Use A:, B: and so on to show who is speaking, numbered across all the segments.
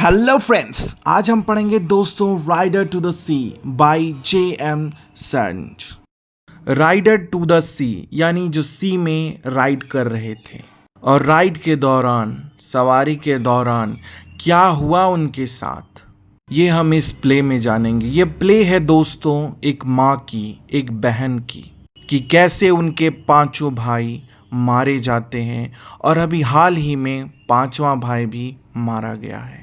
A: Hello friends, आज हम पढ़ेंगे दोस्तों rider to the sea by J.M. Synge. Rider to the sea यानी जो सी में राइड कर रहे थे और राइड के दौरान, सवारी के दौरान क्या हुआ उनके साथ, ये हम इस प्ले में जानेंगे। ये प्ले है दोस्तों एक माँ की, एक बहन की, कि कैसे उनके पांचों भाई मारे जाते हैं और अभी हाल ही में पांचवा भाई भी मारा गया है।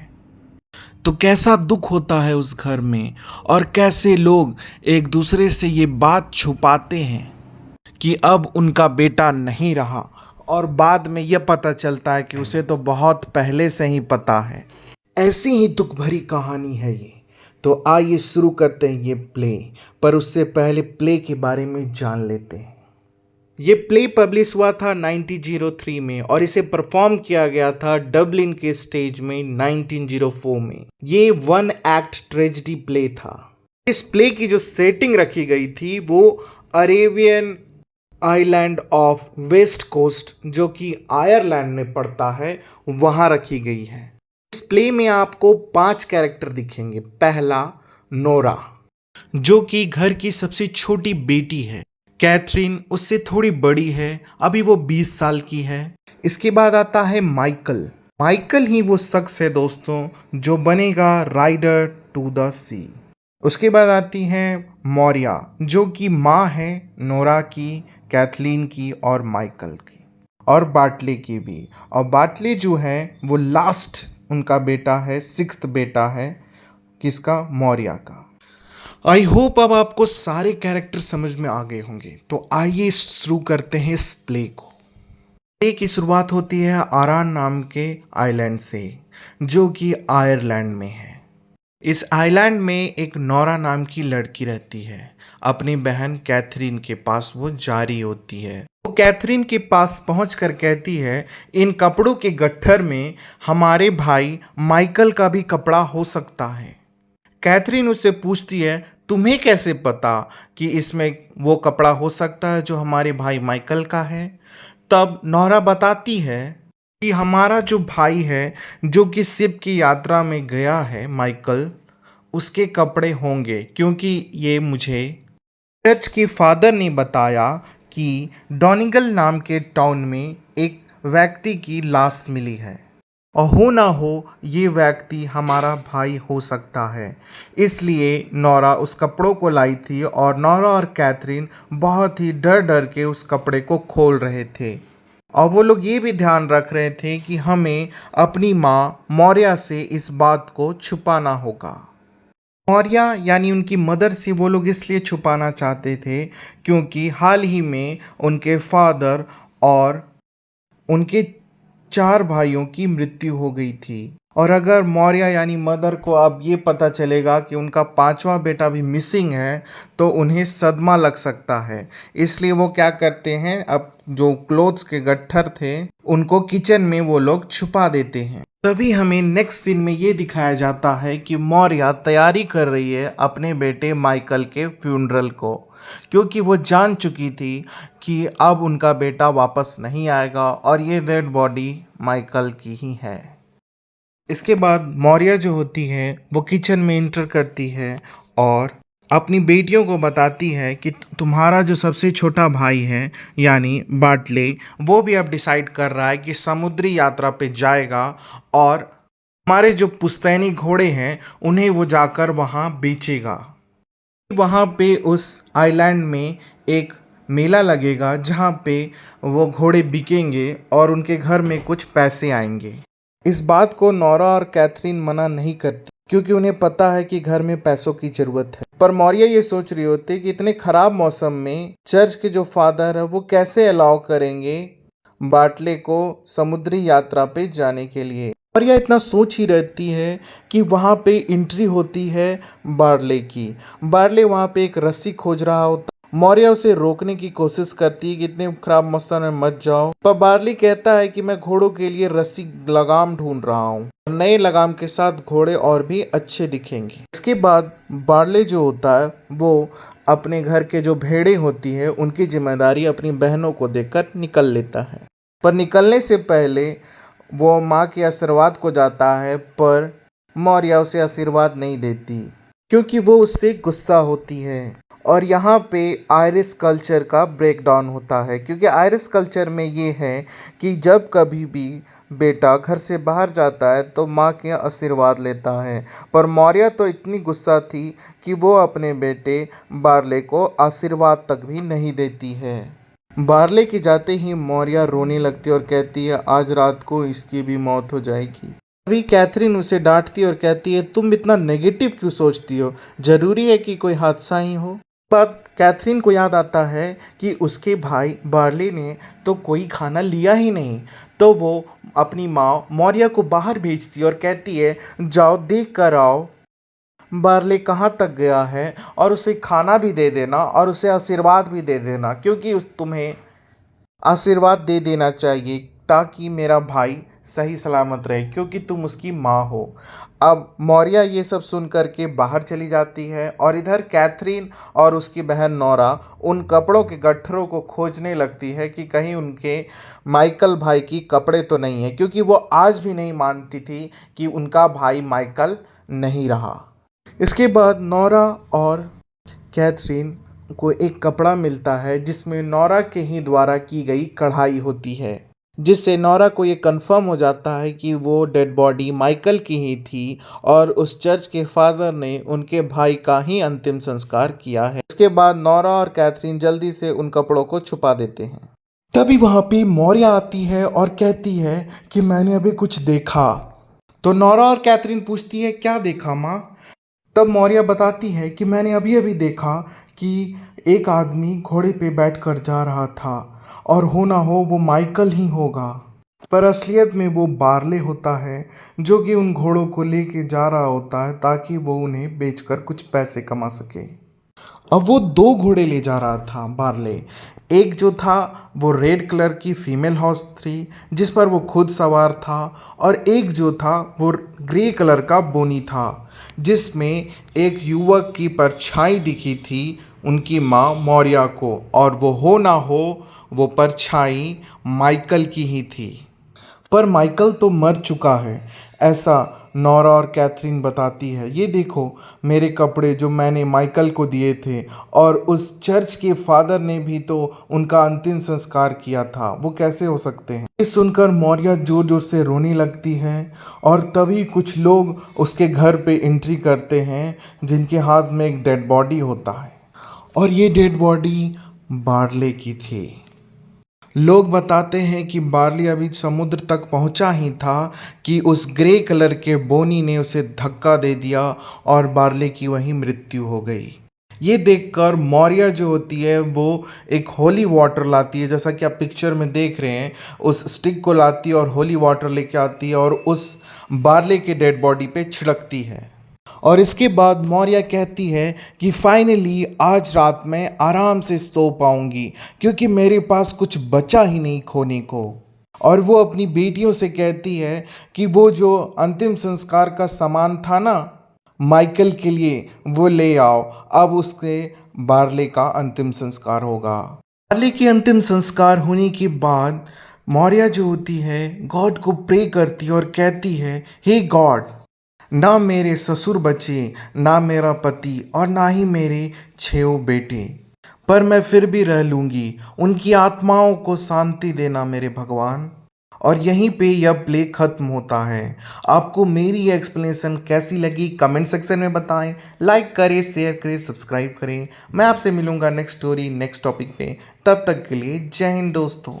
A: तो कैसा दुख होता है उस घर में और कैसे लोग एक दूसरे से ये बात छुपाते हैं कि अब उनका बेटा नहीं रहा और बाद में यह पता चलता है कि उसे तो बहुत पहले से ही पता है। ऐसी ही दुख भरी कहानी है ये। तो आइए शुरू करते हैं ये प्ले, पर उससे पहले प्ले के बारे में जान लेते हैं। ये प्ले पब्लिश हुआ था 1903 में और इसे परफॉर्म किया गया था डबलिन के स्टेज में 1904 में। ये वन एक्ट ट्रेजेडी प्ले था। इस प्ले की जो सेटिंग रखी गई थी वो Arabian island off west coast, जो कि आयरलैंड में पड़ता है, वहां रखी गई है। इस प्ले में आपको 5 कैरेक्टर दिखेंगे। पहला नोरा, जो कि घर की सबसे छोटी बेटी है। कैथरीन उससे थोड़ी बड़ी है, अभी वो 20 साल की है। इसके बाद आता है माइकल। माइकल ही वो शख्स है दोस्तों जो बनेगा राइडर टू द सी। उसके बाद आती है मौर्या, जो कि माँ है नोरा की, कैथलीन की और माइकल की, और बाटले की भी। और बाटले जो है वो लास्ट उनका बेटा है, 6th बेटा है, किसका? मौर्या का। आई होप अब आपको सारे कैरेक्टर समझ में आ गए होंगे। तो आइए शुरू करते हैं इस प्ले को। प्ले की शुरुआत होती है आरान नाम के आइलैंड से, जो कि आयरलैंड में है। इस आइलैंड में एक नोरा नाम की लड़की रहती है। अपनी बहन कैथरीन के पास वो जा रही होती है। वो कैथरीन के पास पहुंचकर कहती है, इन कपड़ों के गट्ठर में हमारे भाई माइकल का भी कपड़ा हो सकता है। कैथरीन उससे पूछती है, तुम्हें कैसे पता कि इसमें वो कपड़ा हो सकता है जो हमारे भाई माइकल का है? तब नोरा बताती है कि हमारा जो भाई है, जो कि शिप की यात्रा में गया है, माइकल, उसके कपड़े होंगे, क्योंकि ये मुझे चर्च के फादर ने बताया कि डोनिगल नाम के टाउन में एक व्यक्ति की लाश मिली है और हो ना हो ये व्यक्ति हमारा भाई हो सकता है। इसलिए नोरा उस कपड़ों को लाई थी और नोरा और कैथरीन बहुत ही डर डर के उस कपड़े को खोल रहे थे। और वो लोग ये भी ध्यान रख रहे थे कि हमें अपनी माँ मौर्या से इस बात को छुपाना होगा। मौर्या यानी उनकी मदर से वो लोग इसलिए छुपाना चाहते थे क्योंकि हाल ही में उनके फादर और उनके 4 भाइयों की मृत्यु हो गई थी। और अगर मौर्य यानी मदर को अब ये पता चलेगा कि उनका 5वां बेटा भी मिसिंग है तो उन्हें सदमा लग सकता है। इसलिए वो क्या करते हैं, अब जो क्लोथ्स के गट्ठर थे उनको किचन में वो लोग छुपा देते हैं। तभी हमें नेक्स्ट सीन में ये दिखाया जाता है कि मौर्या तैयारी कर रही है अपने बेटे माइकल के फ्यूनरल को, क्योंकि वो जान चुकी थी कि अब उनका बेटा वापस नहीं आएगा और ये डेड बॉडी माइकल की ही है। इसके बाद मौर्या जो होती है वो किचन में इंटर करती है और अपनी बेटियों को बताती है कि तुम्हारा जो सबसे छोटा भाई है यानी बाटले, वो भी अब डिसाइड कर रहा है कि समुद्री यात्रा पे जाएगा और हमारे जो पुश्तैनी घोड़े हैं उन्हें वो जाकर वहाँ बेचेगा। वहाँ पे उस आइलैंड में एक मेला लगेगा जहाँ पे वो घोड़े बिकेंगे और उनके घर में कुछ पैसे आएंगे। इस बात को नोरा और कैथरीन मना नहीं करती क्योंकि उन्हें पता है कि घर में पैसों की जरूरत है। पर मौर्य ये सोच रही होती कि इतने खराब मौसम में चर्च के जो फादर है वो कैसे अलाउ करेंगे बाटले को समुद्री यात्रा पे जाने के लिए। और यह इतना सोच ही रहती है कि वहाँ पे एंट्री होती है बार्ले की। बार्ले वहाँ पे एक रस्सी खोज रहा होता। मौर्य उसे रोकने की कोशिश करती है कि इतने खराब मौसम में मत जाओ, पर बार्ली कहता है कि मैं घोड़ों के लिए रस्सी लगाम ढूंढ रहा हूँ, नए लगाम के साथ घोड़े और भी अच्छे दिखेंगे। इसके बाद बार्ले जो होता है वो अपने घर के जो भेड़ें होती है उनकी जिम्मेदारी अपनी बहनों को देकर निकल लेता है। पर निकलने से पहले वो माँ के आशीर्वाद को जाता है, पर मौर्या उसे आशीर्वाद नहीं देती क्योंकि वो उससे गुस्सा होती है। और यहाँ पे आयरिश कल्चर का ब्रेकडाउन होता है, क्योंकि आयरिश कल्चर में ये है कि जब कभी भी बेटा घर से बाहर जाता है तो माँ के आशीर्वाद लेता है। पर मौर्या तो इतनी गुस्सा थी कि वो अपने बेटे बार्ले को आशीर्वाद तक भी नहीं देती है। बार्ले के जाते ही मौर्या रोने लगती और कहती है आज रात को इसकी भी मौत हो जाएगी। तभी कैथरीन उसे डांटती और कहती है तुम इतना नेगेटिव क्यों सोचती हो, जरूरी है कि कोई हादसा ही हो। पर कैथरीन को याद आता है कि उसके भाई बार्ले ने तो कोई खाना लिया ही नहीं, तो वो अपनी माँ मौर्या को बाहर भेजती और कहती है जाओ देख कर आओ बार्ले कहाँ तक गया है और उसे खाना भी दे देना और उसे आशीर्वाद भी दे देना, क्योंकि उस तुम्हें आशीर्वाद दे देना चाहिए ताकि मेरा भाई सही सलामत रहे, क्योंकि तुम उसकी माँ हो। अब मौर्या ये सब सुन कर के बाहर चली जाती है और इधर कैथरीन और उसकी बहन नोरा उन कपड़ों के गट्ठरों को खोजने लगती है कि कहीं उनके माइकल भाई की कपड़े तो नहीं है, क्योंकि वो आज भी नहीं मानती थी कि उनका भाई माइकल नहीं रहा। इसके बाद नोरा और कैथरीन को एक कपड़ा मिलता है जिसमें नोरा के ही द्वारा की गई कढ़ाई होती है, जिससे नोरा को ये कंफर्म हो जाता है कि वो डेड बॉडी माइकल की ही थी और उस चर्च के फादर ने उनके भाई का ही अंतिम संस्कार किया है। इसके बाद नोरा और कैथरीन जल्दी से उन कपड़ों को छुपा देते हैं। तभी वहाँ पे मौर्या आती है और कहती है कि मैंने अभी कुछ देखा। तो नोरा और कैथरीन पूछती है क्या देखा माँ। तब मौर्या बताती है कि मैंने अभी अभी देखा कि एक आदमी घोड़े पे बैठकर जा रहा था और हो ना हो वो माइकल ही होगा, पर असलियत में वो बार्ले होता है जो कि उन घोड़ों को लेके जा रहा होता है ताकि वो उन्हें बेचकर कुछ पैसे कमा सके। अब वो दो घोड़े ले जा रहा था बार्ले। एक जो था वो रेड कलर की फीमेल हॉर्स थी जिस पर वो खुद सवार था, और एक जो था वो ग्रे कलर का बोनी था जिसमें एक युवक की परछाई दिखी थी उनकी माँ मौर्या को, और वो हो ना हो वो परछाई माइकल की ही थी। पर माइकल तो मर चुका है, ऐसा नोरा और कैथरीन बताती है। ये देखो मेरे कपड़े जो मैंने माइकल को दिए थे, और उस चर्च के फादर ने भी तो उनका अंतिम संस्कार किया था, वो कैसे हो सकते हैं। ये सुनकर मौर्या जोर जोर से रोने लगती है और तभी कुछ लोग उसके घर पे एंट्री करते हैं जिनके हाथ में एक डेड बॉडी होता है, और ये डेड बॉडी बार्ले की थी। लोग बताते हैं कि बार्ली अभी समुद्र तक पहुंचा ही था कि उस ग्रे कलर के बोनी ने उसे धक्का दे दिया और बार्ले की वहीं मृत्यु हो गई। ये देखकर मौर्या जो होती है वो एक होली वाटर लाती है, जैसा कि आप पिक्चर में देख रहे हैं, उस स्टिक को लाती है और होली वाटर लेके आती है और उस बार्ले के डेड बॉडी पे छिड़कती है। और इसके बाद मौर्या कहती है कि फाइनली आज रात मैं आराम से सो पाऊंगी क्योंकि मेरे पास कुछ बचा ही नहीं खोने को। और वो अपनी बेटियों से कहती है कि वो जो अंतिम संस्कार का सामान था ना माइकल के लिए वो ले आओ, अब उसके बार्ले का अंतिम संस्कार होगा। बार्ले के अंतिम संस्कार होने के बाद मौर्या जो होती है गॉड को प्रे करती है और कहती है हे गॉड, ना मेरे ससुर बचे, ना मेरा पति और ना ही मेरे 6 बेटे, पर मैं फिर भी रह लूँगी। उनकी आत्माओं को शांति देना मेरे भगवान। और यहीं पे यह प्ले खत्म होता है। आपको मेरी ये एक्सप्लेनेशन कैसी लगी कमेंट सेक्शन में बताएं। लाइक करें, शेयर करें, सब्सक्राइब करें। मैं आपसे मिलूंगा नेक्स्ट स्टोरी नेक्स्ट टॉपिक पे। तब तक के लिए जय हिंद दोस्तों।